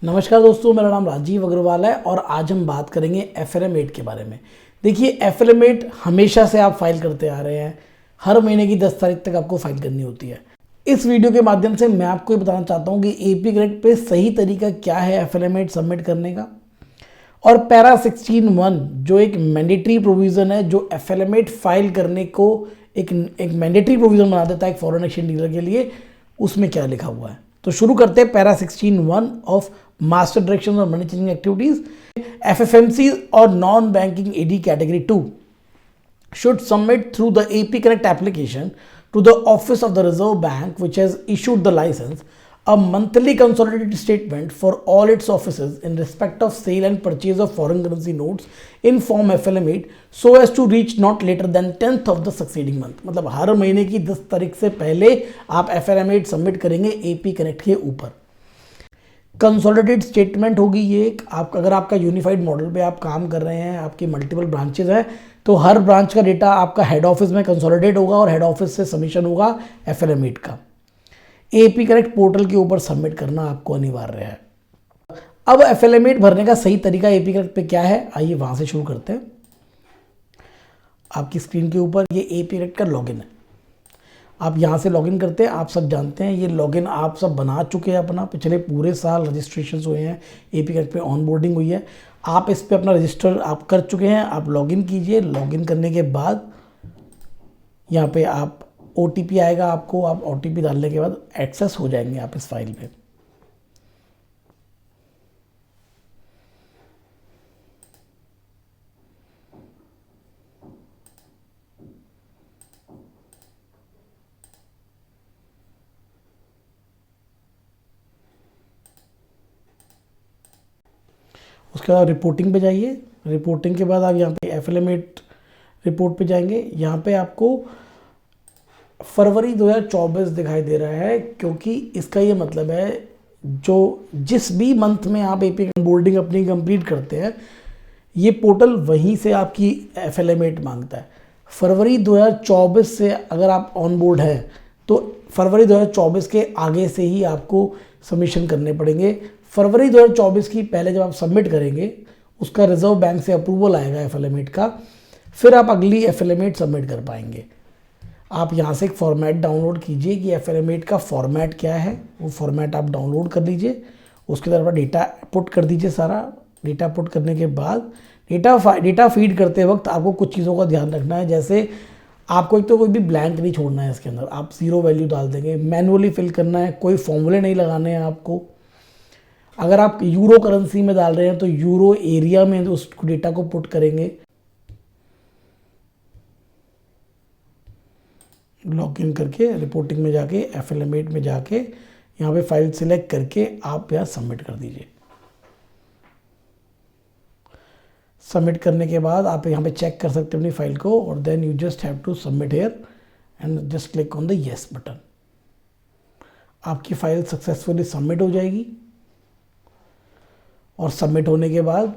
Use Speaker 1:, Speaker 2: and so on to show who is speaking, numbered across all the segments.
Speaker 1: नमस्कार दोस्तों, मेरा नाम राजीव अग्रवाल है और आज हम बात करेंगे FLM8 के बारे में। देखिए, FLM8 हमेशा से आप फाइल करते आ रहे हैं। हर महीने की 10 तारीख तक आपको फाइल करनी होती है। इस वीडियो के माध्यम से मैं आपको ये बताना चाहता हूँ कि AP करेक्ट पे सही तरीका क्या है FLM8 सबमिट करने का। और पैरा 16(1) जो एक मैंडेटरी प्रोविज़न है, जो FLM8 फाइल करने को एक मैंडेटरी प्रोविज़न बना देता है एक फॉरेन एक्सचेंज डीलर के लिए, उसमें क्या लिखा हुआ है। तो शुरू करते हैं पैरा 16(1) ऑफ मास्टर डायरेक्शन और मनी चेंजिंग एक्टिविटीज। FFMC और non banking AD category 2 should submit through the AP Connect application to the Office of the Reserve Bank, which has issued the license, a monthly consolidated statement for all its offices in respect of sale and purchase of foreign currency notes in form FLM8 so as to reach not later than 10th of the succeeding month। मतलब हर महीने की 10 तारीख से पहले आप FLM8 submit करेंगे AP Connect के ऊपर। कंसोलिडेटेड स्टेटमेंट होगी ये एक। आप अगर आपका यूनिफाइड मॉडल पे आप काम कर रहे हैं, आपकी मल्टीपल ब्रांचेज हैं, तो हर ब्रांच का डेटा आपका हेड ऑफिस में कंसोलिडेट होगा और हेड ऑफिस से सबमिशन होगा FLM8 का। AP करेक्ट पोर्टल के ऊपर सबमिट करना आपको अनिवार्य है। अब FLM8 भरने का सही तरीका AP करेक्ट पे क्या है, आइए वहां से शुरू करते हैं। आपकी स्क्रीन के ऊपर ये AP करेक्ट का लॉगिन है। आप यहाँ से लॉगिन करते हैं। आप सब जानते हैं ये लॉगिन आप सब बना चुके हैं अपना। पिछले पूरे साल रजिस्ट्रेशन हुए हैं, AP करेक्ट पे ऑनबोर्डिंग हुई है। आप इस पे अपना रजिस्टर आप कर चुके हैं। आप लॉगिन कीजिए। लॉगिन करने के बाद यहाँ पे आप OTP आएगा आपको। आप OTP डालने के बाद एक्सेस हो जाएंगे आप इस फाइल पे। उसके बाद रिपोर्टिंग पे जाइए। रिपोर्टिंग के बाद आप यहाँ पे FLM8 रिपोर्ट पे जाएंगे। यहाँ पे आपको फरवरी 2024 दिखाई दे रहा है, क्योंकि इसका ये मतलब है जो जिस भी मंथ में आप AP बोर्डिंग अपनी कंप्लीट करते हैं, ये पोर्टल वहीं से आपकी FLM8 मांगता है। फरवरी 2024 से अगर आप ऑन बोर्ड हैं तो फरवरी 2024 के आगे से ही आपको सबमिशन करने पड़ेंगे। फरवरी 2024 की पहले जब आप सबमिट करेंगे, उसका रिजर्व बैंक से अप्रूवल आएगा FLM8 का, फिर आप अगली FLM8 सबमिट कर पाएंगे। आप यहाँ से एक फॉर्मेट डाउनलोड कीजिए कि FLM8 का फॉर्मेट क्या है, वो फॉर्मेट आप डाउनलोड कर लीजिए। उसके तरफ डेटा पुट कर दीजिए। सारा डेटा पुट करने के बाद डेटा फीड करते वक्त आपको कुछ चीज़ों का ध्यान रखना है। जैसे आपको एक तो कोई भी ब्लैंक नहीं छोड़ना है इसके अंदर। आप 0 वैल्यू डाल देंगे, मैनुअली फिल करना है, कोई फॉर्मूले नहीं लगाने हैं आपको। अगर आप यूरो करेंसी में डाल रहे हैं तो यूरो एरिया में उस डेटा को पुट करेंगे। लॉगिन करके रिपोर्टिंग में जाके FLM8 में जाके यहाँ पे फाइल सिलेक्ट करके आप यहाँ सबमिट कर दीजिए। सबमिट करने के बाद आप यहाँ पे चेक कर सकते हैं अपनी फाइल को, और then you just have to submit here and just click on the yes button. आपकी फाइल सक्सेसफुली सबमिट हो जाएगी। और सबमिट होने के बाद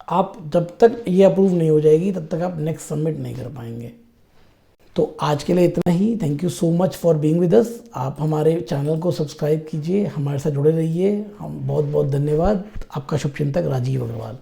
Speaker 1: आप जब तक ये अप्रूव नहीं हो जाएगी तब तक आप नेक्स्ट सबमिट नहीं कर पाएंगे। तो आज के लिए इतना ही। Thank you so much for being with us. आप हमारे चैनल को सब्सक्राइब कीजिए, हमारे साथ जुड़े रहिए। हम बहुत बहुत धन्यवाद। आपका शुभचिंतक राजीव अग्रवाल।